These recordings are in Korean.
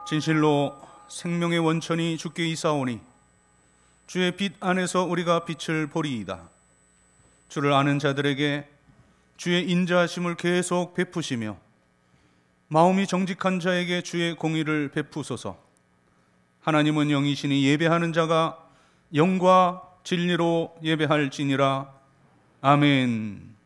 진실로 생명의 원천이 주께 있사오니 주의 빛 안에서 우리가 빛을 보리이다. 주를 아는 자들에게 주의 인자하심을 계속 베푸시며 마음이 정직한 자에게 주의 공의를 베푸소서. 하나님은 영이시니 예배하는 자가 영과 진리로 예배할지니라. 아멘.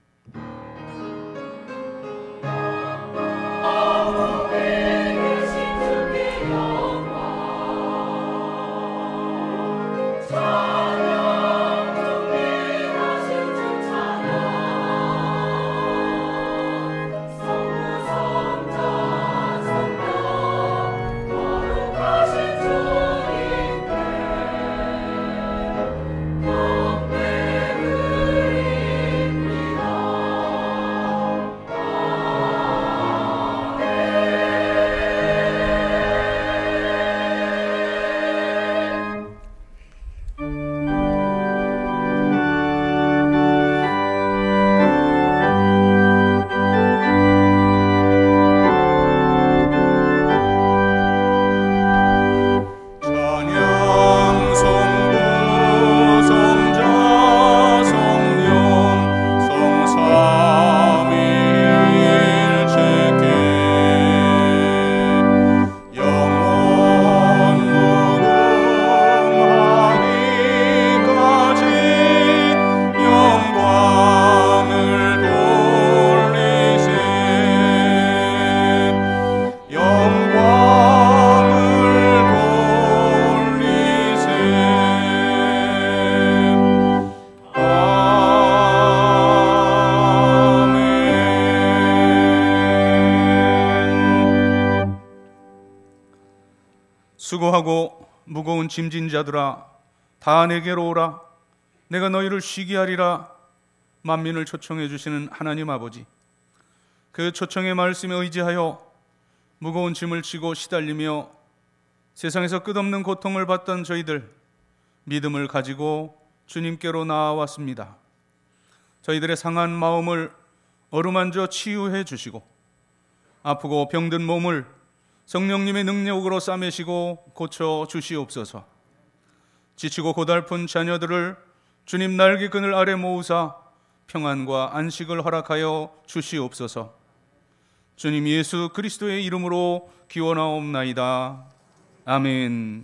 수고하고 무거운 짐진 자들아 다 내게로 오라. 내가 너희를 쉬게 하리라. 만민을 초청해 주시는 하나님 아버지, 그 초청의 말씀에 의지하여 무거운 짐을 지고 시달리며 세상에서 끝없는 고통을 받던 저희들 믿음을 가지고 주님께로 나아왔습니다. 저희들의 상한 마음을 어루만져 치유해 주시고 아프고 병든 몸을 성령님의 능력으로 싸매시고 고쳐 주시옵소서. 지치고 고달픈 자녀들을 주님 날개그늘 아래 모으사 평안과 안식을 허락하여 주시옵소서. 주님 예수 그리스도의 이름으로 기원하옵나이다. 아멘.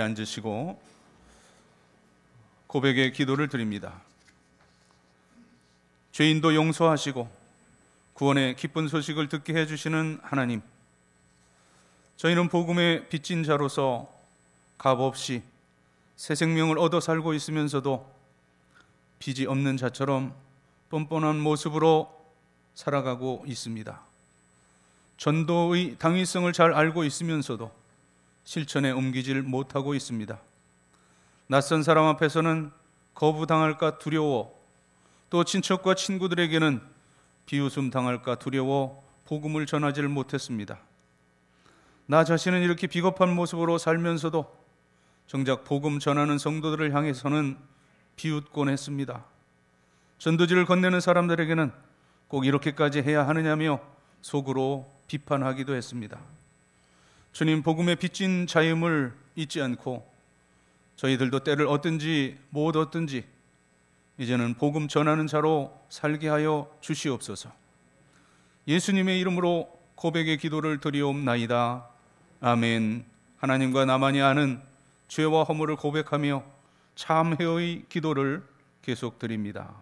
자리에 앉으시고 고백의 기도를 드립니다. 죄인도 용서하시고 구원의 기쁜 소식을 듣게 해주시는 하나님, 저희는 복음의 빚진 자로서 값없이 새 생명을 얻어 살고 있으면서도 빚이 없는 자처럼 뻔뻔한 모습으로 살아가고 있습니다. 전도의 당위성을 잘 알고 있으면서도 실천에 옮기질 못하고 있습니다. 낯선 사람 앞에서는 거부당할까 두려워, 또 친척과 친구들에게는 비웃음 당할까 두려워 복음을 전하지를 못했습니다. 나 자신은 이렇게 비겁한 모습으로 살면서도 정작 복음 전하는 성도들을 향해서는 비웃곤 했습니다. 전도지를 건네는 사람들에게는 꼭 이렇게까지 해야 하느냐며 속으로 비판하기도 했습니다. 주님, 복음의 빚진 자임을 잊지 않고 저희들도 때를 얻든지 못 얻든지 이제는 복음 전하는 자로 살게 하여 주시옵소서. 예수님의 이름으로 고백의 기도를 드리옵나이다. 아멘. 하나님과 나만이 아는 죄와 허물을 고백하며 참회의 기도를 계속 드립니다.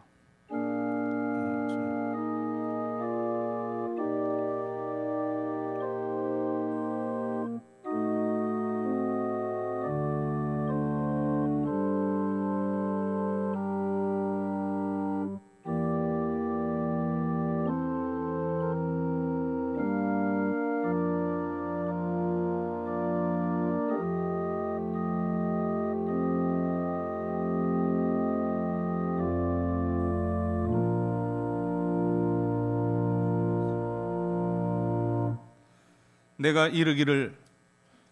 내가 이르기를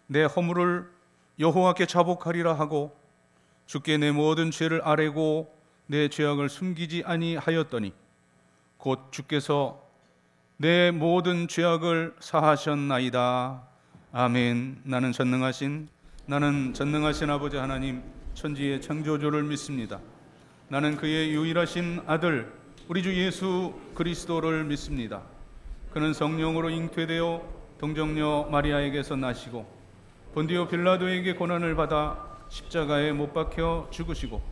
내 허물을 여호와께 자복하리라 하고 주께 내 모든 죄를 아뢰고 내 죄악을 숨기지 아니하였더니 곧 주께서 내 모든 죄악을 사하셨나이다. 아멘. 나는 전능하신 아버지 하나님 천지의 창조주를 믿습니다. 나는 그의 유일하신 아들 우리 주 예수 그리스도를 믿습니다. 그는 성령으로 잉태되어 동정녀 마리아에게서 나시고 본디오 빌라도에게 고난을 받아 십자가에 못 박혀 죽으시고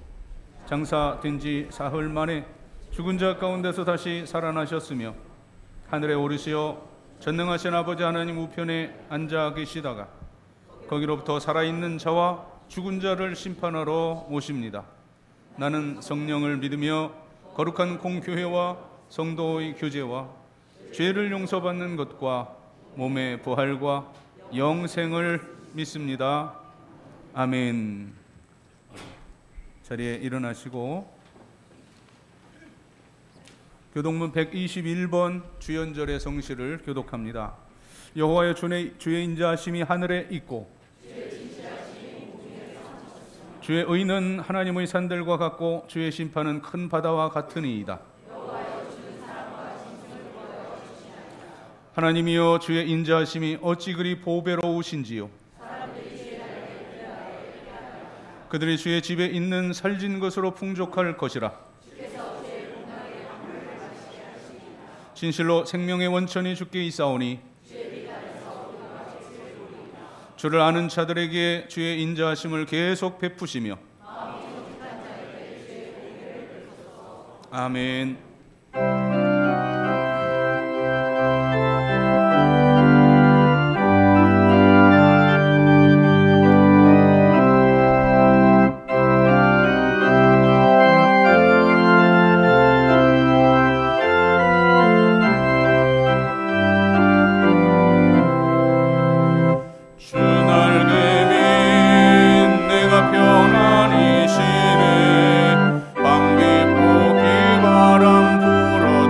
장사된 지 사흘 만에 죽은 자 가운데서 다시 살아나셨으며 하늘에 오르시어 전능하신 아버지 하나님 우편에 앉아 계시다가 거기로부터 살아있는 자와 죽은 자를 심판하러 오십니다. 나는 성령을 믿으며 거룩한 공교회와 성도의 교제와 죄를 용서받는 것과 몸의 부활과 영생을 믿습니다. 아멘. 자리에 일어나시고 교독문 121번 주연절의 성시를 교독합니다. 여호와여 주의 인자하심이 하늘에 있고 주의 의는 하나님의 산들과 같고 주의 심판은 큰 바다와 같으니이다. 하나님이여 주의 인자하심이 어찌 그리 보배로우신지요. 그들이 주의 집에 있는 살진 것으로 풍족할 것이라. 진실로 생명의 원천이 주께 있사오니 주를 아는 자들에게 주의 인자하심을 계속 베푸시며 아멘. 편안히 쉬네 밤 깊고 비바람 불어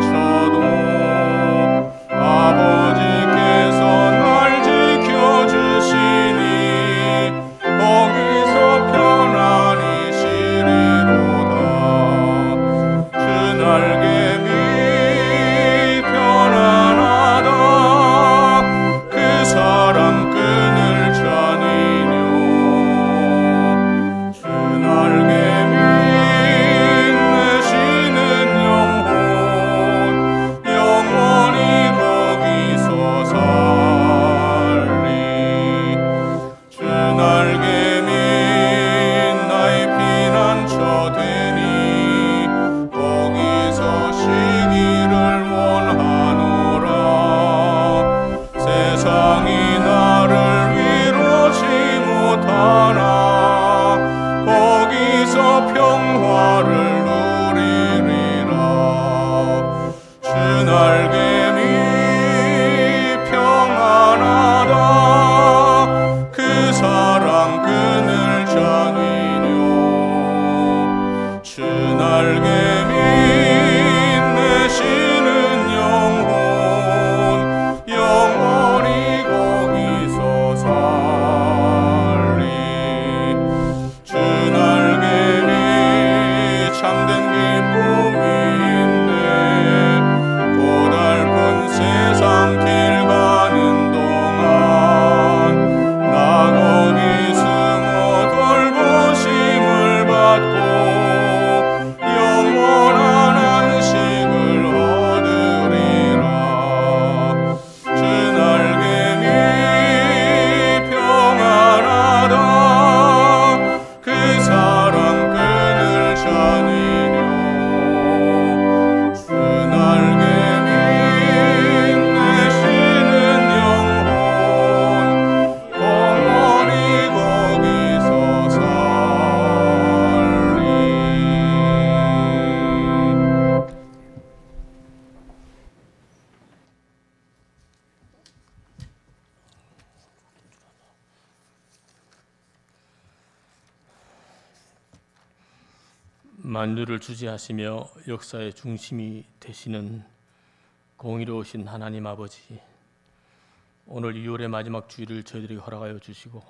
만유를 주재하시며 역사의 중심이 되시는 공의로우신 하나님 아버지, 오늘 2월의 마지막 주일을 저희들에게 허락하여 주시고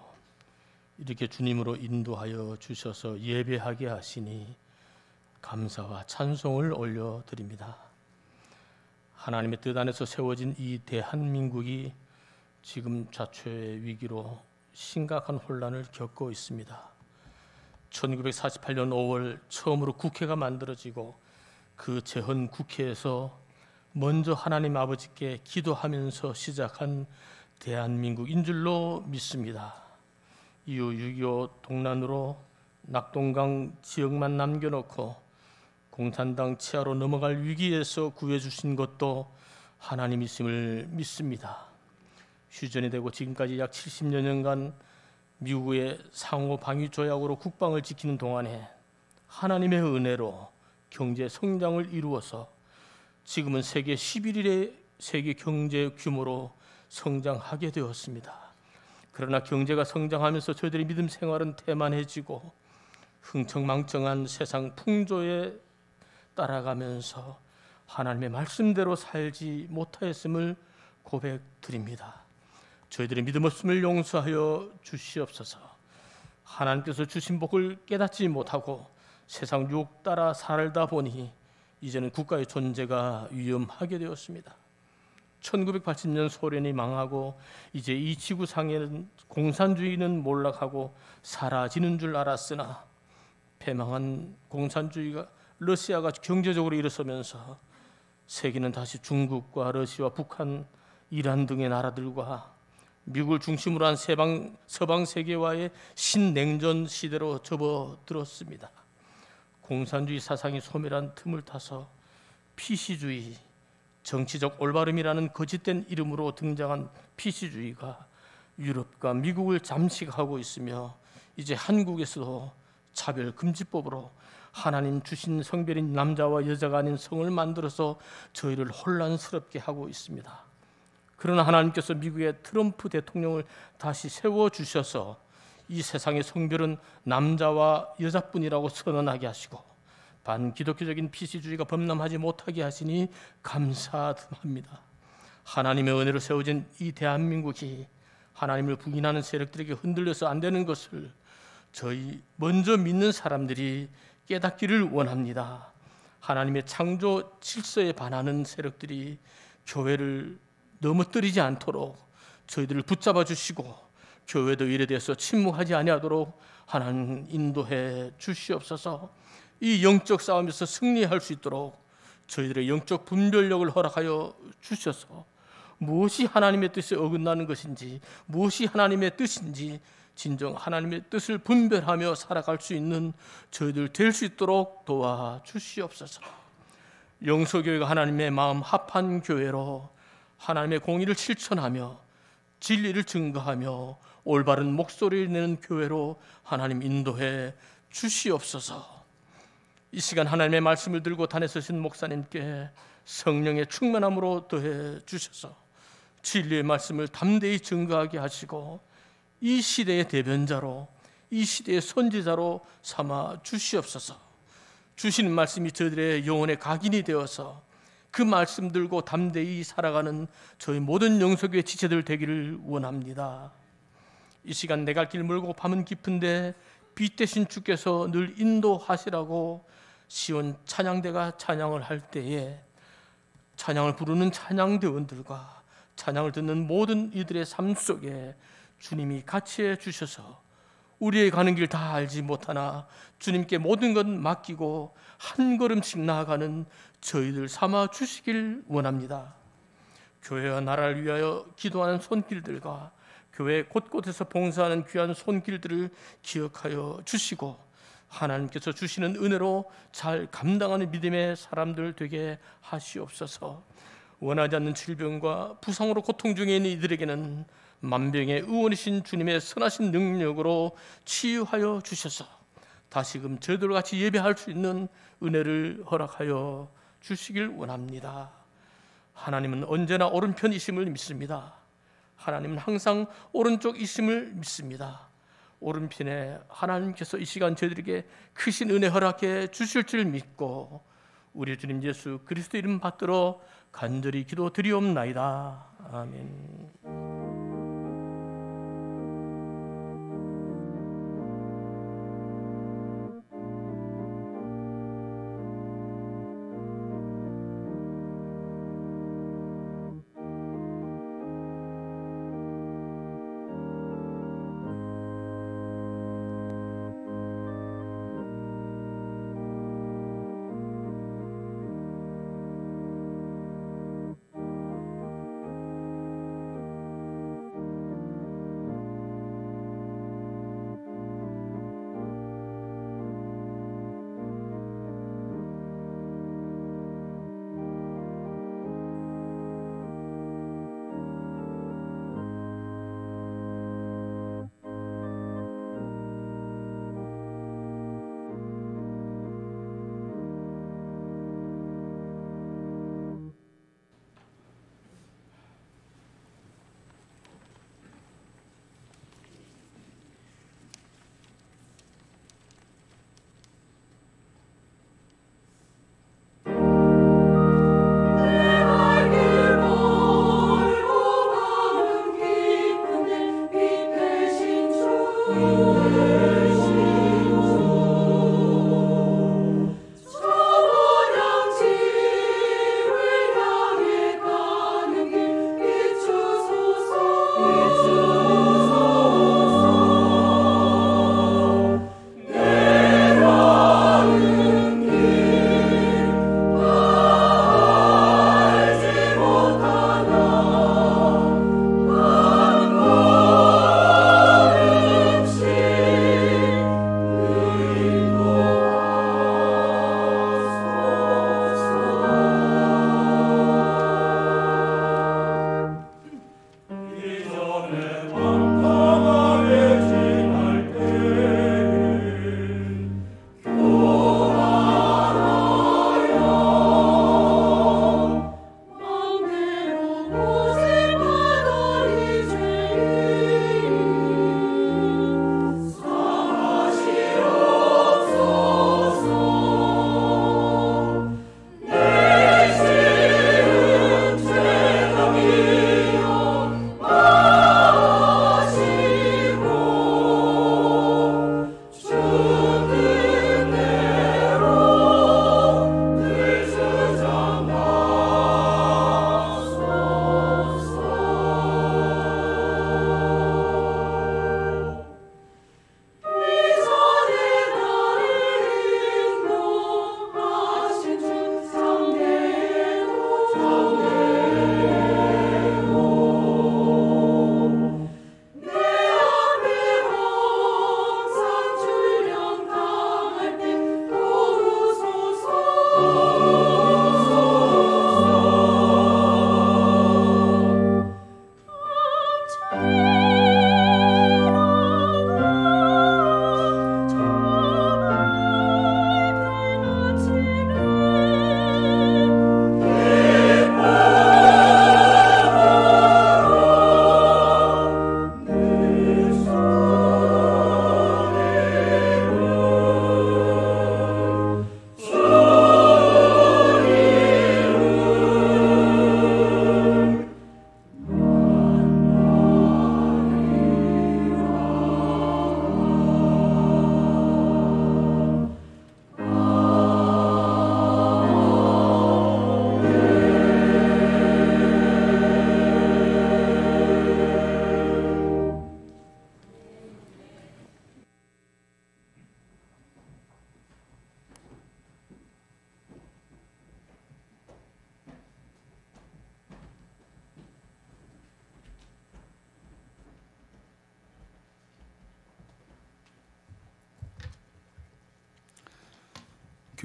이렇게 주님으로 인도하여 주셔서 예배하게 하시니 감사와 찬송을 올려드립니다. 하나님의 뜻 안에서 세워진 이 대한민국이 지금 자초의 위기로 심각한 혼란을 겪고 있습니다. 1948년 5월 처음으로 국회가 만들어지고 그 재헌 국회에서 먼저 하나님 아버지께 기도하면서 시작한 대한민국인 줄로 믿습니다. 이후 6.25 동란으로 낙동강 지역만 남겨놓고 공산당 치하로 넘어갈 위기에서 구해주신 것도 하나님이심을 믿습니다. 휴전이 되고 지금까지 약 70여 년간 미국의 상호 방위 조약으로 국방을 지키는 동안에 하나님의 은혜로 경제 성장을 이루어서 지금은 세계 11위의 세계 경제 규모로 성장하게 되었습니다. 그러나 경제가 성장하면서 저희들의 믿음 생활은 태만해지고 흥청망청한 세상 풍조에 따라가면서 하나님의 말씀대로 살지 못하였음을 고백드립니다. 저희들의 믿음 없음을 용서하여 주시옵소서. 하나님께서 주신 복을 깨닫지 못하고 세상 유혹 따라 살다 보니 이제는 국가의 존재가 위험하게 되었습니다. 1980년 소련이 망하고 이제 이 지구상에는 공산주의는 몰락하고 사라지는 줄 알았으나 패망한 공산주의가 러시아가 경제적으로 일어서면서 세계는 다시 중국과 러시아, 북한, 이란 등의 나라들과 미국을 중심으로 한 서방 세계와의 신냉전 시대로 접어들었습니다. 공산주의 사상이 소멸한 틈을 타서 PC주의, 정치적 올바름이라는 거짓된 이름으로 등장한 PC주의가 유럽과 미국을 잠식하고 있으며 이제 한국에서도 차별금지법으로 하나님 주신 성별인 남자와 여자가 아닌 성을 만들어서 저희를 혼란스럽게 하고 있습니다. 그러나 하나님께서 미국의 트럼프 대통령을 다시 세워주셔서 이 세상의 성별은 남자와 여자뿐이라고 선언하게 하시고 반기독교적인 PC주의가 범람하지 못하게 하시니 감사합니다. 하나님의 은혜로 세워진 이 대한민국이 하나님을 부인하는 세력들에게 흔들려서 안 되는 것을 저희 먼저 믿는 사람들이 깨닫기를 원합니다. 하나님의 창조 질서에 반하는 세력들이 교회를 넘어뜨리지 않도록 저희들을 붙잡아 주시고 교회도 일에 대해서 침묵하지 아니하도록 하나님 인도해 주시옵소서. 이 영적 싸움에서 승리할 수 있도록 저희들의 영적 분별력을 허락하여 주셔서 무엇이 하나님의 뜻에 어긋나는 것인지 무엇이 하나님의 뜻인지 진정 하나님의 뜻을 분별하며 살아갈 수 있는 저희들 될 수 있도록 도와주시옵소서. 영서교회가 하나님의 마음 합한 교회로 하나님의 공의를 실천하며 진리를 증거하며 올바른 목소리를 내는 교회로 하나님 인도해 주시옵소서. 이 시간 하나님의 말씀을 들고 단에 서신 목사님께 성령의 충만함으로 더해 주셔서 진리의 말씀을 담대히 증거하게 하시고 이 시대의 대변자로 이 시대의 선지자로 삼아 주시옵소서. 주시는 말씀이 저희들의 영혼의 각인이 되어서 그 말씀 들고 담대히 살아가는 저희 모든 영서교회 지체들 되기를 원합니다. 이 시간 내 갈 길 멀고 밤은 깊은데 빛 대신 주께서 늘 인도하시라고 시온 찬양대가 찬양을 할 때에 찬양을 부르는 찬양대원들과 찬양을 듣는 모든 이들의 삶 속에 주님이 같이 해 주셔서 우리의 가는 길 다 알지 못하나 주님께 모든 것 맡기고 한 걸음씩 나아가는 저희들 삼아 주시길 원합니다. 교회와 나라를 위하여 기도하는 손길들과 교회 곳곳에서 봉사하는 귀한 손길들을 기억하여 주시고 하나님께서 주시는 은혜로 잘 감당하는 믿음의 사람들 되게 하시옵소서. 원하지 않는 질병과 부상으로 고통 중에 있는 이들에게는 만병의 의원이신 주님의 선하신 능력으로 치유하여 주셔서 다시금 저희들과 같이 예배할 수 있는 은혜를 허락하여 주시길 원합니다. 하나님은 언제나 오른편이심을 믿습니다. 하나님은 항상 오른쪽이심을 믿습니다. 오른편에 하나님께서 이 시간 저희들에게 크신 은혜 허락해 주실 줄 믿고 우리 주님 예수 그리스도 이름 받들어 간절히 기도드리옵나이다. 아멘.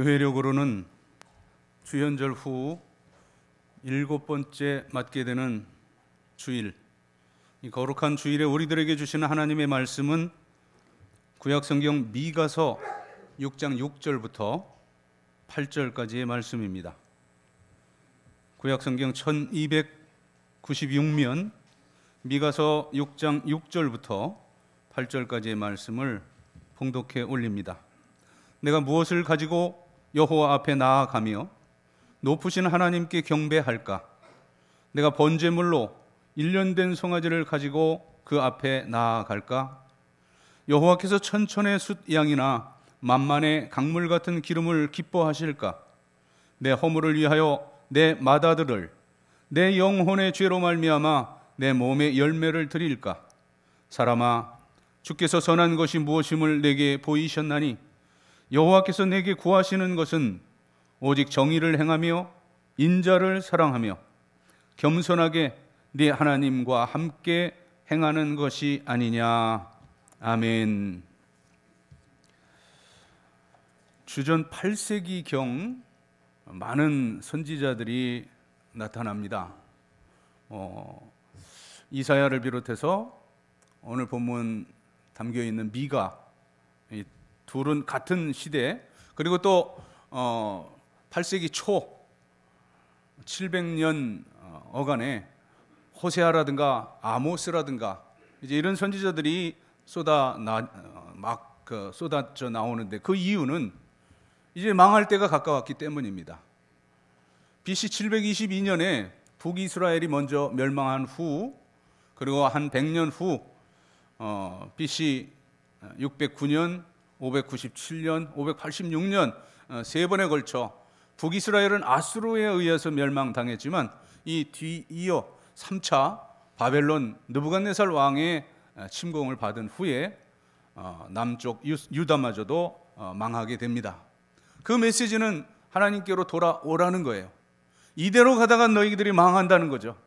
교회력으로는 주현절 후 7번째 맞게 되는 주일, 이 거룩한 주일에 우리들에게 주시는 하나님의 말씀은 구약성경 미가서 6장 6절부터 8절까지의 말씀입니다. 구약성경 1296면 미가서 6장 6절부터 8절까지의 말씀을 봉독해 올립니다. 내가 무엇을 가지고 여호와 앞에 나아가며 높으신 하나님께 경배할까? 내가 번제물로 1년 된 송아지를 가지고 그 앞에 나아갈까? 여호와께서 천천의 숫 양이나 만만의 강물 같은 기름을 기뻐하실까? 내 허물을 위하여 내 맏아들을, 내 영혼의 죄로 말미암아 내 몸의 열매를 드릴까? 사람아, 주께서 선한 것이 무엇임을 내게 보이셨나니 여호와께서 내게 구하시는 것은 오직 정의를 행하며 인자를 사랑하며 겸손하게 네 하나님과 함께 행하는 것이 아니냐. 아멘. 주전 8세기경 많은 선지자들이 나타납니다. 이사야를 비롯해서 오늘 본문 담겨 있는 미가, 이 둘은 같은 시대, 그리고 또 8세기 초 700년 어간에 호세아라든가 아모스라든가 이제 이런 선지자들이 쏟아져 나오는데, 그 이유는 이제 망할 때가 가까웠기 때문입니다. BC 722년에 북이스라엘이 먼저 멸망한 후, 그리고 한 100년 후 BC 609년, 597년, 586년 세 번에 걸쳐 북이스라엘은 아수르에 의해서 멸망당했지만 이 뒤이어 3차 바벨론 느부갓네살 왕의 침공을 받은 후에 남쪽 유다마저도 망하게 됩니다. 그 메시지는 하나님께로 돌아오라는 거예요. 이대로 가다가 너희들이 망한다는 거죠.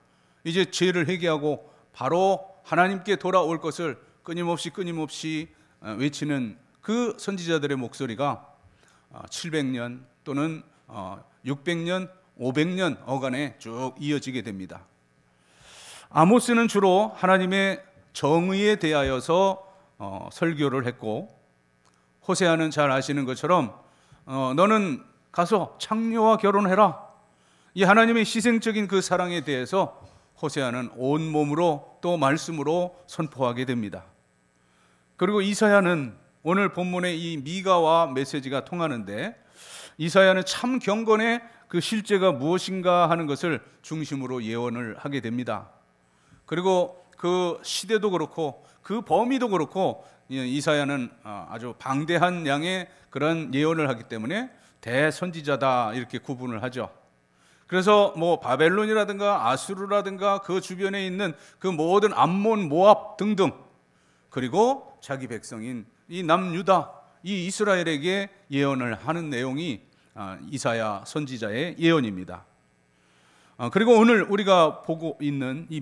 이제 죄를 회개하고 바로 하나님께 돌아올 것을 끊임없이 외치는 그 선지자들의 목소리가 700년 또는 600년, 500년 어간에 쭉 이어지게 됩니다. 아모스는 주로 하나님의 정의에 대하여서 설교를 했고, 호세아는 잘 아시는 것처럼 너는 가서 창녀와 결혼해라, 이 하나님의 희생적인 그 사랑에 대해서 호세아는 온몸으로 또 말씀으로 선포하게 됩니다. 그리고 이사야는 오늘 본문의 이 미가와 메시지가 통하는데, 이사야는 참 경건의 그 실제가 무엇인가 하는 것을 중심으로 예언을 하게 됩니다. 그리고 그 시대도 그렇고 그 범위도 그렇고 이사야는 아주 방대한 양의 그런 예언을 하기 때문에 대선지자다 이렇게 구분을 하죠. 그래서 뭐 바벨론이라든가 아수르라든가 그 주변에 있는 그 모든 암몬, 모압 등등, 그리고 자기 백성인 이 남유다, 이 이스라엘에게 예언을 하는 내용이 이사야 선지자의 예언입니다. 그리고 오늘 우리가 보고 있는 이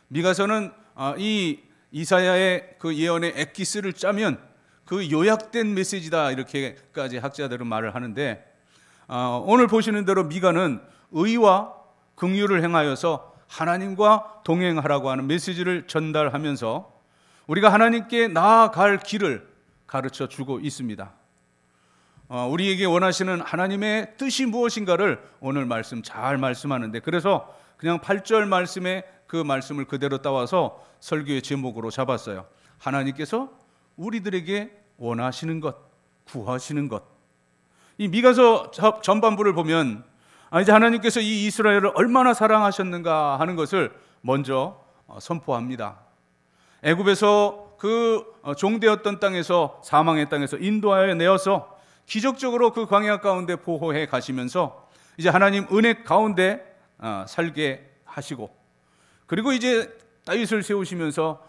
미가서는 이 이사야의 그 예언의 엑기스를 짜면 그 요약된 메시지다 이렇게까지 학자들은 말을 하는데, 오늘 보시는 대로 미가는 의와 긍휼을 행하여서 하나님과 동행하라고 하는 메시지를 전달하면서 우리가 하나님께 나아갈 길을 가르쳐 주고 있습니다. 우리에게 원하시는 하나님의 뜻이 무엇인가를 오늘 말씀 잘 말씀하는데, 그래서 그냥 8절 말씀에 그 말씀을 그대로 따와서 설교의 제목으로 잡았어요. 하나님께서 우리들에게 원하시는 것, 구하시는 것. 이 미가서 전반부를 보면 이제 하나님께서 이 이스라엘을 얼마나 사랑하셨는가 하는 것을 먼저 선포합니다. 애굽에서 그 종되었던 땅에서, 사망의 땅에서 인도하여 내어서 기적적으로 그 광야 가운데 보호해 가시면서 이제 하나님 은혜 가운데 살게 하시고, 그리고 이제 다윗을 세우시면서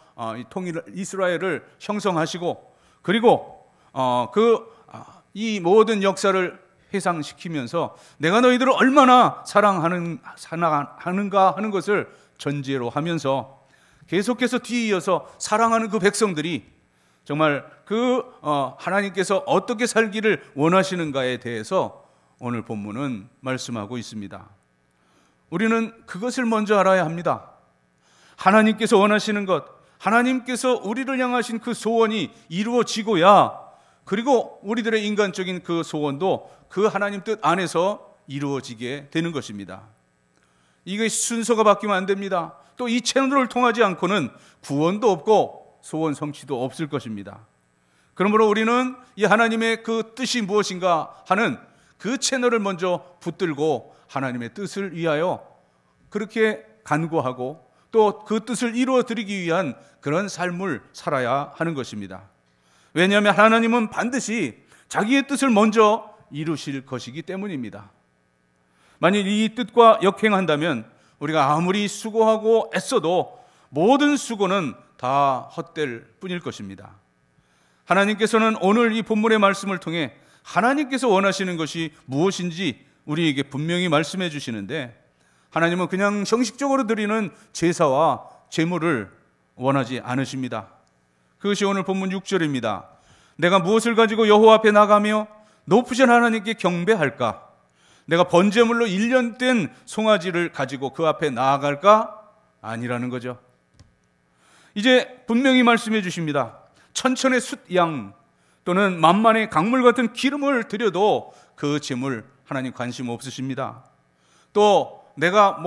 통일 이스라엘을 형성하시고, 그리고 이 모든 역사를 회상시키면서 내가 너희들을 얼마나 사랑하는가 하는 것을 전제로 하면서 계속해서 뒤에 이어서 사랑하는 그 백성들이 정말 하나님께서 어떻게 살기를 원하시는가에 대해서 오늘 본문은 말씀하고 있습니다. 우리는 그것을 먼저 알아야 합니다. 하나님께서 원하시는 것, 하나님께서 우리를 향하신 그 소원이 이루어지고야, 그리고 우리들의 인간적인 그 소원도 그 하나님 뜻 안에서 이루어지게 되는 것입니다. 이게 순서가 바뀌면 안 됩니다. 또 이 채널을 통하지 않고는 구원도 없고 소원 성취도 없을 것입니다. 그러므로 우리는 이 하나님의 그 뜻이 무엇인가 하는 그 채널을 먼저 붙들고 하나님의 뜻을 위하여 그렇게 간구하고 또 그 뜻을 이루어드리기 위한 그런 삶을 살아야 하는 것입니다. 왜냐하면 하나님은 반드시 자기의 뜻을 먼저 이루실 것이기 때문입니다. 만일 이 뜻과 역행한다면 우리가 아무리 수고하고 애써도 모든 수고는 다 헛될 뿐일 것입니다. 하나님께서는 오늘 이 본문의 말씀을 통해 하나님께서 원하시는 것이 무엇인지 우리에게 분명히 말씀해 주시는데, 하나님은 그냥 형식적으로 드리는 제사와 제물을 원하지 않으십니다. 그것이 오늘 본문 6절입니다. 내가 무엇을 가지고 여호와 앞에 나가며 높으신 하나님께 경배할까? 내가 번제물로 1년 된 송아지를 가지고 그 앞에 나아갈까? 아니라는 거죠. 이제 분명히 말씀해 주십니다. 천천의 숫양 또는 만만의 강물 같은 기름을 드려도 그 제물 하나님 관심 없으십니다. 또 내가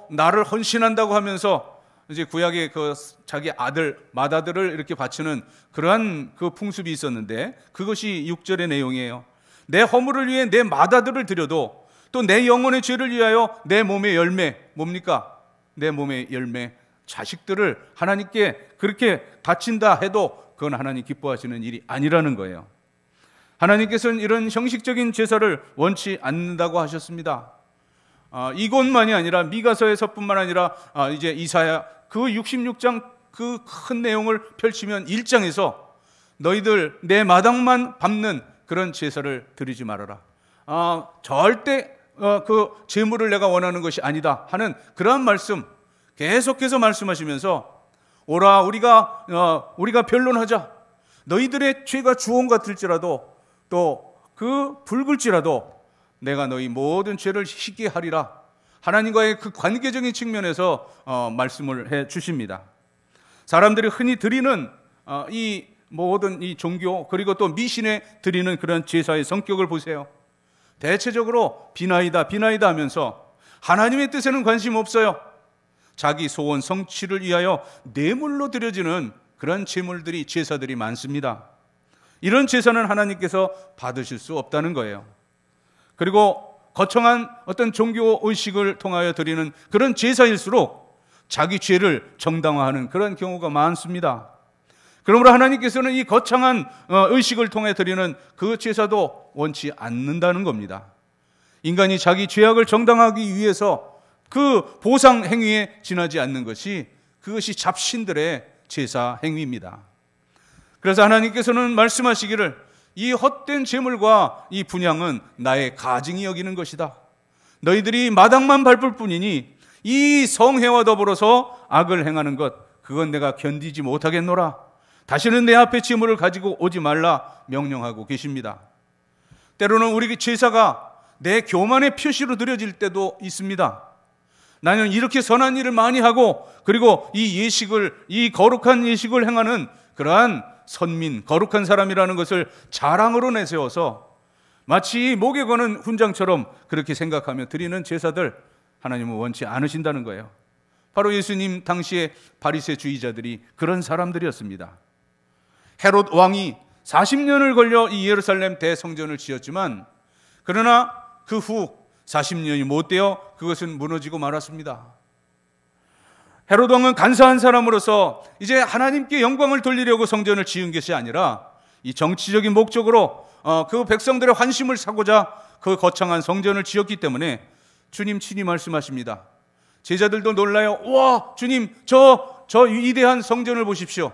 나를 헌신한다고 하면서 이제 구약에 그 자기 아들 맏아들을 이렇게 바치는 그러한 그 풍습이 있었는데, 그것이 6절의 내용이에요. 내 허물을 위해 내 맏아들을 드려도 또 내 영혼의 죄를 위하여 내 몸의 열매, 뭡니까? 내 몸의 열매, 자식들을 하나님께 그렇게 바친다 해도 그건 하나님 기뻐하시는 일이 아니라는 거예요. 하나님께서는 이런 형식적인 제사를 원치 않는다고 하셨습니다. 이것만이 아니라 미가서에서뿐만 아니라 이제 이사야 그 66장 그 큰 내용을 펼치면 1장에서 너희들 내 마당만 밟는 그런 제사를 드리지 말아라. 절대 그 제물을 내가 원하는 것이 아니다 하는 그러한 말씀 계속해서 말씀하시면서, 오라 우리가 변론하자. 너희들의 죄가 주홍 같을지라도 또 그 붉을지라도 내가 너희 모든 죄를 씻게 하리라. 하나님과의 그 관계적인 측면에서 말씀을 해 주십니다. 사람들이 흔히 드리는 이 모든 이 종교 그리고 또 미신에 드리는 그런 제사의 성격을 보세요. 대체적으로 비나이다 하면서 하나님의 뜻에는 관심 없어요. 자기 소원 성취를 위하여 뇌물로 드려지는 그런 제사들이 많습니다. 이런 제사는 하나님께서 받으실 수 없다는 거예요. 그리고 거창한 어떤 종교 의식을 통하여 드리는 그런 제사일수록 자기 죄를 정당화하는 그런 경우가 많습니다. 그러므로 하나님께서는 이 거창한 의식을 통해 드리는 그 제사도 원치 않는다는 겁니다. 인간이 자기 죄악을 정당화하기 위해서 그 보상 행위에 지나지 않는 것이, 그것이 잡신들의 제사 행위입니다. 그래서 하나님께서는 말씀하시기를 이 헛된 제물과 이 분향은 나의 가증이 여기는 것이다. 너희들이 마당만 밟을 뿐이니 이 성회와 더불어서 악을 행하는 것, 그건 내가 견디지 못하겠노라. 다시는 내 앞에 제물을 가지고 오지 말라 명령하고 계십니다. 때로는 우리 제사가 내 교만의 표시로 드려질 때도 있습니다. 나는 이렇게 선한 일을 많이 하고 그리고 이 거룩한 예식을 행하는 그러한 선민, 거룩한 사람이라는 것을 자랑으로 내세워서 마치 목에 거는 훈장처럼 그렇게 생각하며 드리는 제사들, 하나님은 원치 않으신다는 거예요. 바로 예수님 당시의 바리새주의자들이 그런 사람들이었습니다. 헤롯 왕이 40년을 걸려 이 예루살렘 대성전을 지었지만, 그러나 그 후 40년이 못 되어 그것은 무너지고 말았습니다. 헤롯 왕은 간사한 사람으로서 이제 하나님께 영광을 돌리려고 성전을 지은 것이 아니라 이 정치적인 목적으로 그 백성들의 환심을 사고자 그 거창한 성전을 지었기 때문에 주님 친히 말씀하십니다. 제자들도 놀라요. 와, 주님 저 위대한 성전을 보십시오.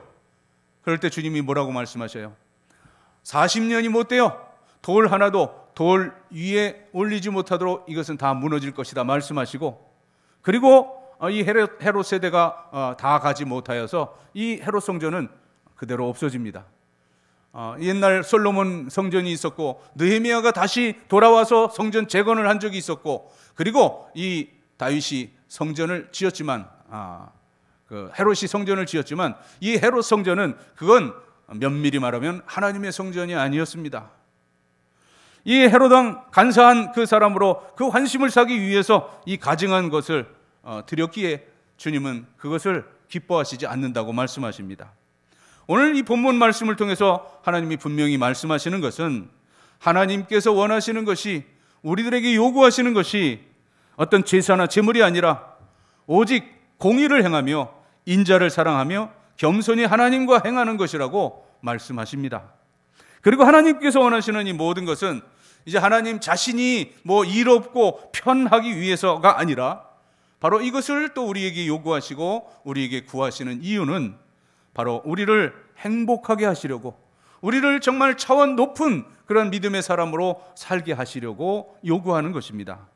그럴 때 주님이 뭐라고 말씀하셔요? 40년이 못 돼요. 돌 하나도 돌 위에 올리지 못하도록 이것은 다 무너질 것이다 말씀하시고, 그리고 이 헤롯 세대가 다 가지 못하여서 이 헤롯 성전은 그대로 없어집니다. 옛날 솔로몬 성전이 있었고 느헤미야가 다시 돌아와서 성전 재건을 한 적이 있었고, 그리고 이 다윗이 성전을 지었지만 그 헤롯이 성전을 지었지만 이 헤롯 성전은 그건 면밀히 말하면 하나님의 성전이 아니었습니다. 이 헤롯 왕 간사한 그 사람으로 그 환심을 사기 위해서 이 가증한 것을 드렸기에 주님은 그것을 기뻐하시지 않는다고 말씀하십니다. 오늘 이 본문 말씀을 통해서 하나님이 분명히 말씀하시는 것은 하나님께서 원하시는 것이, 우리들에게 요구하시는 것이 어떤 제사나 제물이 아니라 오직 공의를 행하며 인자를 사랑하며 겸손히 하나님과 행하는 것이라고 말씀하십니다. 그리고 하나님께서 원하시는 이 모든 것은 이제 하나님 자신이 이롭고 편하기 위해서가 아니라 바로 이것을 또 우리에게 요구하시고 우리에게 구하시는 이유는 바로 우리를 행복하게 하시려고, 우리를 정말 차원 높은 그런 믿음의 사람으로 살게 하시려고 요구하는 것입니다.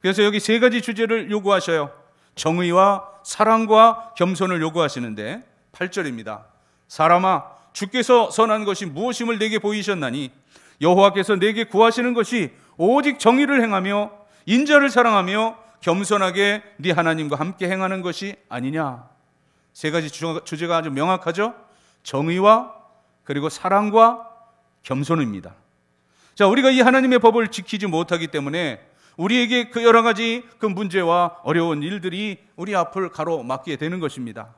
그래서 여기 세 가지 주제를 요구하셔요. 정의와 사랑과 겸손을 요구하시는데 8절입니다. 사람아, 주께서 선한 것이 무엇임을 내게 보이셨나니 여호와께서 내게 구하시는 것이 오직 정의를 행하며 인자를 사랑하며 겸손하게 네 하나님과 함께 행하는 것이 아니냐. 세 가지 주제가 아주 명확하죠. 정의와 그리고 사랑과 겸손입니다. 자, 우리가 이 하나님의 법을 지키지 못하기 때문에 우리에게 그 여러 가지 그 문제와 어려운 일들이 우리 앞을 가로막게 되는 것입니다.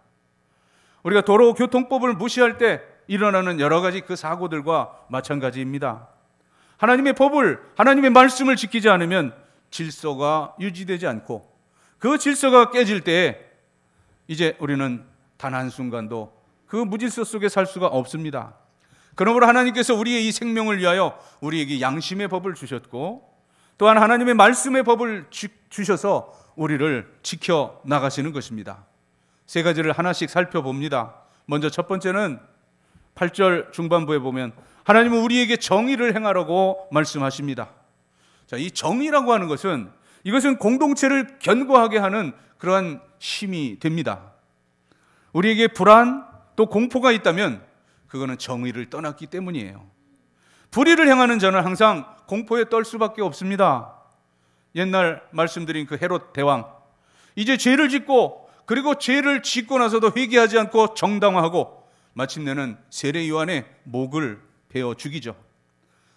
우리가 도로교통법을 무시할 때 일어나는 여러 가지 그 사고들과 마찬가지입니다. 하나님의 법을, 하나님의 말씀을 지키지 않으면 질서가 유지되지 않고 그 질서가 깨질 때 이제 우리는 단 한순간도 그 무질서 속에 살 수가 없습니다. 그러므로 하나님께서 우리의 이 생명을 위하여 우리에게 양심의 법을 주셨고 또한 하나님의 말씀의 법을 주셔서 우리를 지켜 나가시는 것입니다. 세 가지를 하나씩 살펴봅니다. 먼저 첫 번째는 8절 중반부에 보면 하나님은 우리에게 정의를 행하라고 말씀하십니다. 자, 이 정의라고 하는 것은 이것은 공동체를 견고하게 하는 그러한 힘이 됩니다. 우리에게 불안 또 공포가 있다면 그거는 정의를 떠났기 때문이에요. 불의를 행하는 자는 항상 공포에 떨 수밖에 없습니다. 옛날 말씀드린 그 헤롯 대왕, 이제 죄를 짓고 그리고 죄를 짓고 나서도 회개하지 않고 정당화하고 마침내는 세례 요한의 목을 베어 죽이죠.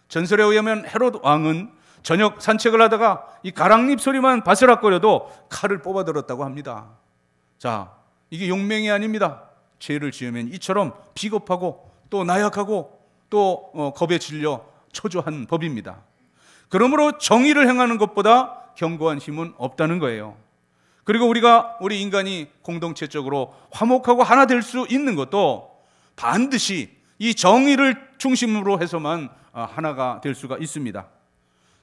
전설에 의하면 헤롯 왕은 저녁 산책을 하다가 이 가랑잎 소리만 바스락거려도 칼을 뽑아들었다고 합니다. 자, 이게 용맹이 아닙니다. 죄를 지으면 이처럼 비겁하고 또 나약하고 또 겁에 질려 초조한 법입니다. 그러므로 정의를 행하는 것보다 견고한 힘은 없다는 거예요. 그리고 우리 인간이 공동체적으로 화목하고 하나 될 수 있는 것도 반드시 이 정의를 중심으로 해서만 하나가 될 수가 있습니다.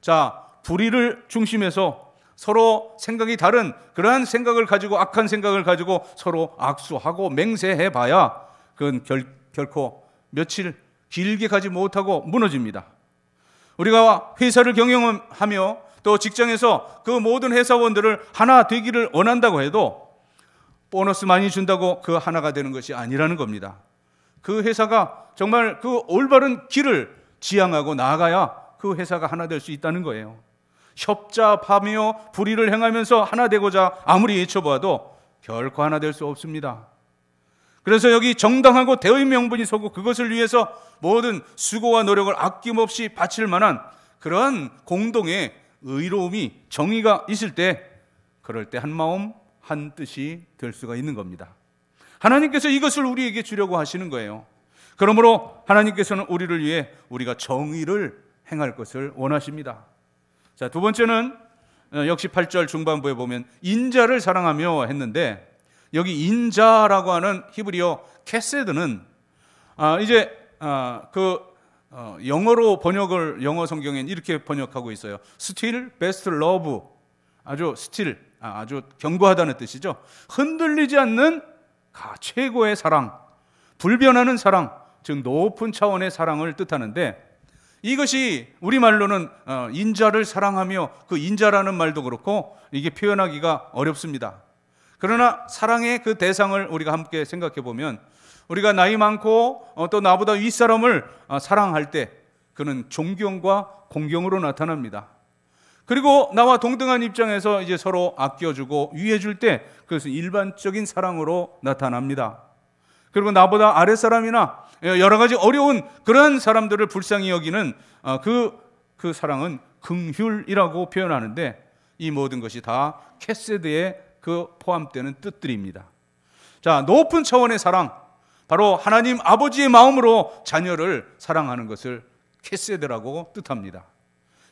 자, 불의를 중심해서 서로 생각이 다른 그러한 생각을 가지고 악한 생각을 가지고 서로 악수하고 맹세해봐야 그건 결코 며칠 길게 가지 못하고 무너집니다. 우리가 회사를 경영하며 또 직장에서 그 모든 회사원들을 하나 되기를 원한다고 해도 보너스 많이 준다고 그 하나가 되는 것이 아니라는 겁니다. 그 회사가 정말 그 올바른 길을 지향하고 나아가야 그 회사가 하나 될 수 있다는 거예요. 협잡하며 불의를 행하면서 하나 되고자 아무리 외쳐봐도 결코 하나 될 수 없습니다. 그래서 여기 정당하고 대의 명분이 서고 그것을 위해서 모든 수고와 노력을 아낌없이 바칠 만한 그러한 공동의 의로움이, 정의가 있을 때 그럴 때 한 마음 한 뜻이 될 수가 있는 겁니다. 하나님께서 이것을 우리에게 주려고 하시는 거예요. 그러므로 하나님께서는 우리를 위해 우리가 정의를 행할 것을 원하십니다. 자, 두 번째는 역시 8절 중반부에 보면 인자를 사랑하며 했는데 여기 인자라고 하는 히브리어 캐세드는 영어로 번역을 영어 성경엔 이렇게 번역하고 있어요. Still best love, 아주 견고하다는 뜻이죠. 흔들리지 않는 최고의 사랑, 불변하는 사랑, 즉 높은 차원의 사랑을 뜻하는데 이것이 우리말로는 인자를 사랑하며, 그 인자라는 말도 그렇고 이게 표현하기가 어렵습니다. 그러나 사랑의 그 대상을 우리가 함께 생각해 보면 우리가 나이 많고 또 나보다 윗사람을 사랑할 때 그는 존경과 공경으로 나타납니다. 그리고 나와 동등한 입장에서 이제 서로 아껴주고 위해줄 때 그것은 일반적인 사랑으로 나타납니다. 그리고 나보다 아랫사람이나 여러 가지 어려운 그런 사람들을 불쌍히 여기는 그 사랑은 긍휼이라고 표현하는데 이 모든 것이 다 캐세드에 그 포함되는 뜻들입니다. 자, 높은 차원의 사랑, 바로 하나님 아버지의 마음으로 자녀를 사랑하는 것을 케세드라고 뜻합니다.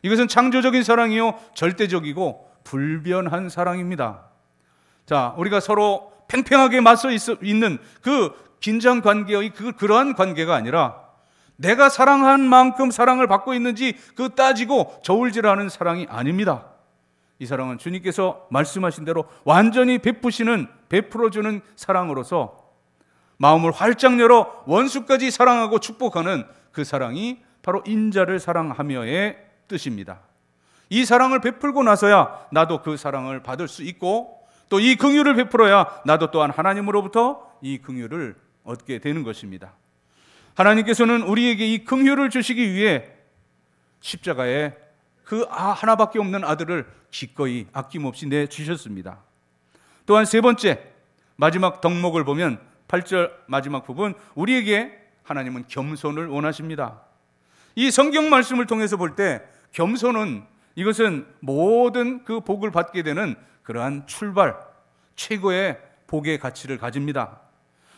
이것은 창조적인 사랑이요 절대적이고 불변한 사랑입니다. 자, 우리가 서로 팽팽하게 맞서 있는 그 긴장 관계의 그러한 관계가 아니라 내가 사랑한 만큼 사랑을 받고 있는지 그 따지고 저울질하는 사랑이 아닙니다. 이 사랑은 주님께서 말씀하신 대로 완전히 베풀어주는 사랑으로서 마음을 활짝 열어 원수까지 사랑하고 축복하는 그 사랑이 바로 인자를 사랑하며의 뜻입니다. 이 사랑을 베풀고 나서야 나도 그 사랑을 받을 수 있고 또 이 긍휼을 베풀어야 나도 또한 하나님으로부터 이 긍휼을 얻게 되는 것입니다. 하나님께서는 우리에게 이 긍휼을 주시기 위해 십자가에 그 하나밖에 없는 아들을 기꺼이 아낌없이 내주셨습니다. 또한 세 번째, 마지막 덕목을 보면 8절 마지막 부분, 우리에게 하나님은 겸손을 원하십니다. 이 성경 말씀을 통해서 볼 때 겸손은 이것은 모든 그 복을 받게 되는 그러한 출발, 최고의 복의 가치를 가집니다.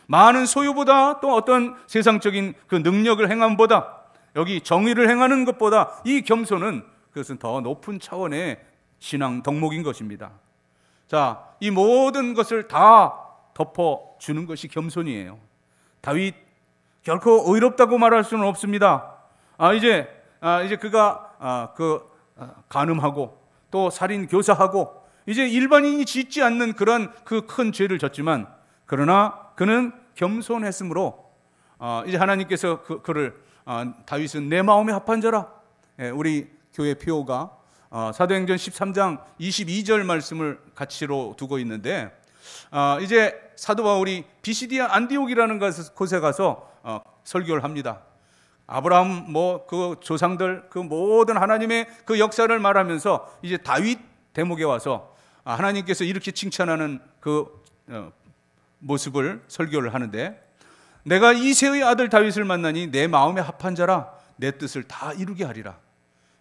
많은 소유보다 또 어떤 세상적인 그 능력을 행함보다 여기 정의를 행하는 것보다 이 겸손은 그것은 더 높은 차원의 신앙 덕목인 것입니다. 자, 이 모든 것을 다 덮어주는 것이 겸손이에요. 다윗 결코 의롭다고 말할 수는 없습니다. 이제 그가 간음하고 또 살인 교사하고 이제 일반인이 짓지 않는 그런 그 큰 죄를 졌지만 그러나 그는 겸손했으므로 이제 하나님께서 다윗은 내 마음에 합한 자라. 우리 교회 표어가 사도행전 13장 22절 말씀을 가치로 두고 있는데 이제 사도 바울이 비시디아 안디옥이라는 곳에 가서 설교를 합니다. 아브라함 그 조상들 그 모든 하나님의 그 역사를 말하면서 이제 다윗 대목에 와서 하나님께서 이렇게 칭찬하는 그 모습을 설교를 하는데, 내가 이새의 아들 다윗을 만나니 내 마음에 합한 자라 내 뜻을 다 이루게 하리라.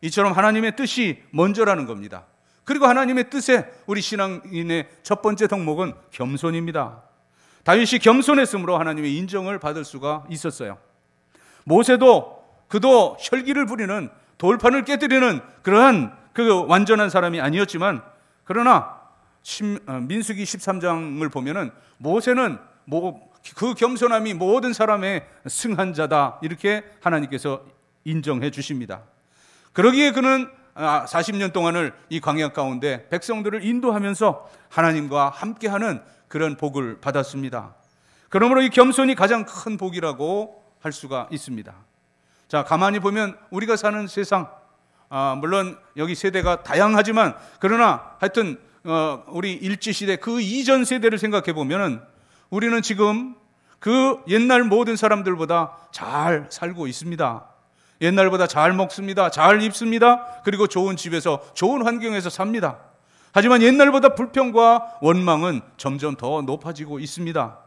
이처럼 하나님의 뜻이 먼저라는 겁니다. 그리고 하나님의 뜻에 우리 신앙인의 첫 번째 덕목은 겸손입니다. 다윗이 겸손했으므로 하나님의 인정을 받을 수가 있었어요. 모세도 그도 혈기를 부리는 돌판을 깨뜨리는 그러한 그 완전한 사람이 아니었지만, 그러나 민수기 13장을 보면은 모세는 그 겸손함이 모든 사람의 승한자다 이렇게 하나님께서 인정해 주십니다. 그러기에 그는 40년 동안을 이 광야 가운데 백성들을 인도하면서 하나님과 함께하는 그런 복을 받았습니다. 그러므로 이 겸손이 가장 큰 복이라고 할 수가 있습니다. 자, 가만히 보면 우리가 사는 세상, 물론 여기 세대가 다양하지만 그러나 하여튼 우리 일제시대 그 이전 세대를 생각해 보면 우리는 지금 그 옛날 모든 사람들보다 잘 살고 있습니다. 옛날보다 잘 먹습니다. 잘 입습니다. 그리고 좋은 집에서 좋은 환경에서 삽니다. 하지만 옛날보다 불평과 원망은 점점 더 높아지고 있습니다.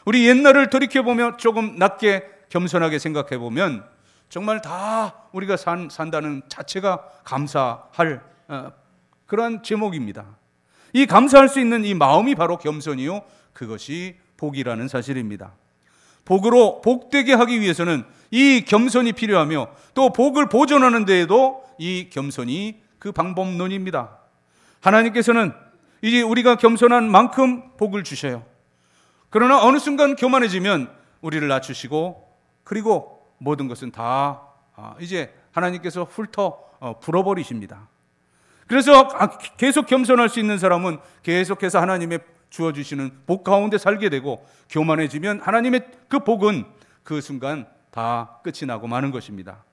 우리 옛날을 돌이켜보면 조금 낮게 겸손하게 생각해보면 정말 다 우리가 산다는 자체가 감사할 그러한 제목입니다. 이 감사할 수 있는 이 마음이 바로 겸손이요, 그것이 복이라는 사실입니다. 복으로 복되게 하기 위해서는 이 겸손이 필요하며 또 복을 보존하는 데에도 이 겸손이 그 방법론입니다. 하나님께서는 이제 우리가 겸손한 만큼 복을 주셔요. 그러나 어느 순간 교만해지면 우리를 낮추시고 그리고 모든 것은 다 이제 하나님께서 훑어 불어버리십니다. 그래서 계속 겸손할 수 있는 사람은 계속해서 하나님의 주어주시는 복 가운데 살게 되고, 교만해지면 하나님의 그 복은 그 순간 다 끝이 나고 마는 것입니다.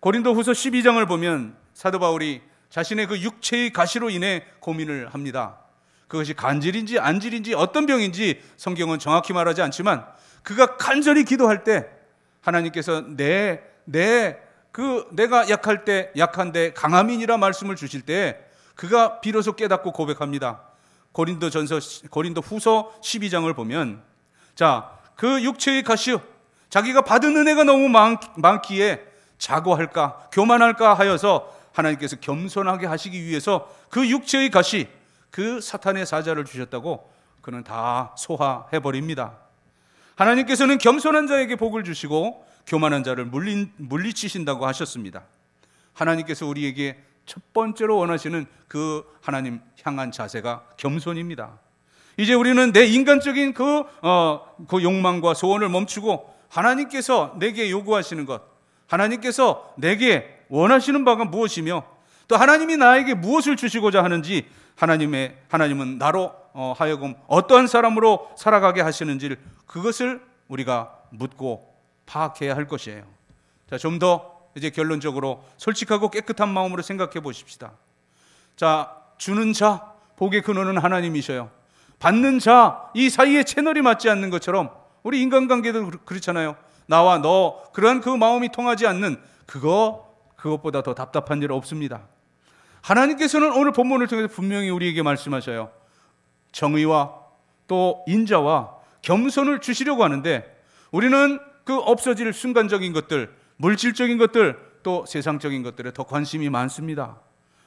고린도후서 12장을 보면 사도 바울이 자신의 그 육체의 가시로 인해 고민을 합니다. 그것이 간질인지 안질인지 어떤 병인지 성경은 정확히 말하지 않지만 그가 간절히 기도할 때 하나님께서 내가 약할 때 약한데 강함이니라 말씀을 주실 때 그가 비로소 깨닫고 고백합니다. 고린도후서 12장을 보면, 자, 그 육체의 가시요, 자기가 받은 은혜가 너무 많기에 자고할까 교만할까 하여서 하나님께서 겸손하게 하시기 위해서 그 육체의 가시, 그 사탄의 사자를 주셨다고 그는 다 소화해버립니다. 하나님께서는 겸손한 자에게 복을 주시고 교만한 자를 물리치신다고 하셨습니다. 하나님께서 우리에게 첫 번째로 원하시는 그 하나님 향한 자세가 겸손입니다. 이제 우리는 내 인간적인 그 욕망과 소원을 멈추고 하나님께서 내게 요구하시는 것, 하나님께서 내게 원하시는 바가 무엇이며 또 하나님이 나에게 무엇을 주시고자 하는지, 하나님은 나로 하여금 어떠한 사람으로 살아가게 하시는지를, 그것을 우리가 묻고 파악해야 할 것이에요. 자, 좀 더 이제 결론적으로 솔직하고 깨끗한 마음으로 생각해 보십시다. 자, 주는 자, 복의 근원은 하나님이셔요. 받는 자, 이 사이에 채널이 맞지 않는 것처럼 우리 인간관계도 그렇잖아요. 나와 너, 그러한 그 마음이 통하지 않는 그것보다 더 답답한 일 없습니다. 하나님께서는 오늘 본문을 통해서 분명히 우리에게 말씀하셔요. 정의와 또 인자와 겸손을 주시려고 하는데, 우리는 그 없어질 순간적인 것들, 물질적인 것들, 또 세상적인 것들에 더 관심이 많습니다.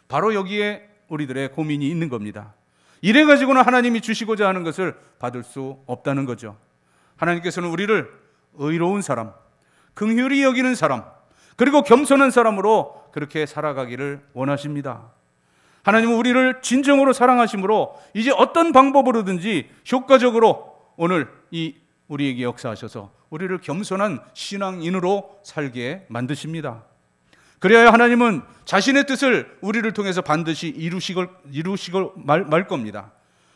바로 여기에 우리들의 고민이 있는 겁니다. 이래 가지고는 하나님이 주시고자 하는 것을 받을 수 없다는 거죠. 하나님께서는 우리를 의로운 사람, 긍휼히 여기는 사람, 그리고 겸손한 사람으로 그렇게 살아가기를 원하십니다. 하나님은 우리를 진정으로 사랑하심으로 이제 어떤 방법으로든지 효과적으로 오늘 우리에게 역사하셔서 우리를 겸손한 신앙인으로 살게 만드십니다. 그래야 하나님은 자신의 뜻을 우리를 통해서 반드시 이루시고 말 겁니다.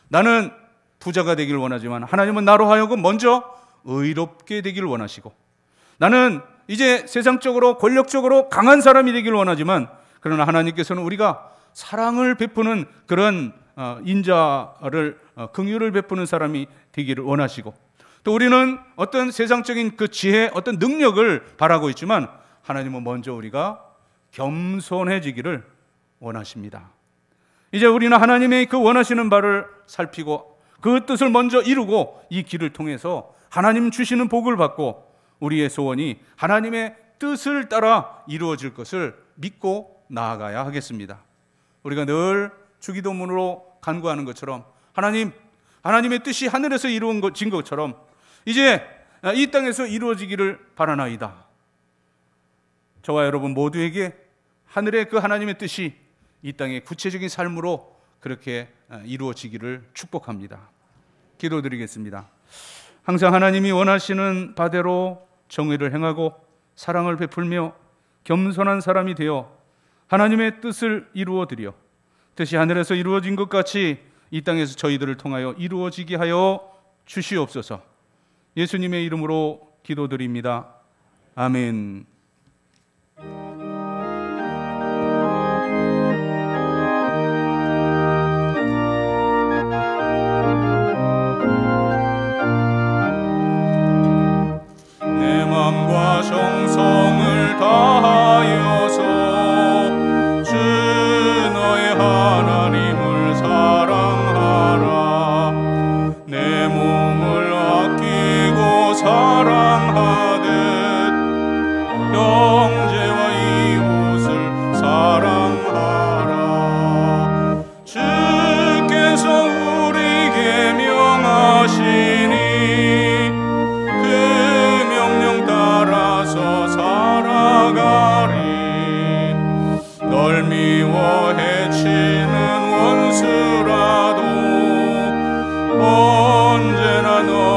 나는 부자가 되기를 원하지만 하나님은 나로 하여금 먼저 의롭게 되기를 원하시고, 나는 이제 세상적으로 권력적으로 강한 사람이 되기를 원하지만, 그러나 하나님께서는 우리가 사랑을 베푸는 그런 인자를, 긍휼을 베푸는 사람이 되기를 원하시고, 또 우리는 어떤 세상적인 그 지혜, 어떤 능력을 바라고 있지만 하나님은 먼저 우리가 겸손해지기를 원하십니다. 이제 우리는 하나님의 그 원하시는 바를 살피고 그 뜻을 먼저 이루고 이 길을 통해서 하나님 주시는 복을 받고 우리의 소원이 하나님의 뜻을 따라 이루어질 것을 믿고 나아가야 하겠습니다. 우리가 늘 주기도문으로 간구하는 것처럼 하나님의 뜻이 하늘에서 이루어진 것처럼 이제 이 땅에서 이루어지기를 바라나이다. 저와 여러분 모두에게 하늘의 그 하나님의 뜻이 이 땅의 구체적인 삶으로 그렇게 이루어지기를 축복합니다. 기도드리겠습니다. 항상 하나님이 원하시는 바대로 정의를 행하고 사랑을 베풀며 겸손한 사람이 되어 하나님의 뜻을 이루어드려 뜻이 하늘에서 이루어진 것 같이 이 땅에서 저희들을 통하여 이루어지게 하여 주시옵소서. 예수님의 이름으로 기도드립니다. 아멘. 내 마음과 정성을 다하여서 주 너의 하나님을 사랑하라. 내 몸을 아끼고 사랑하듯 형제와 이웃을 사랑하라. 주께서 우리에게 명하시니 그 명령 따라서 살아가리. 널 미워 해치는 원수라도 언제나 너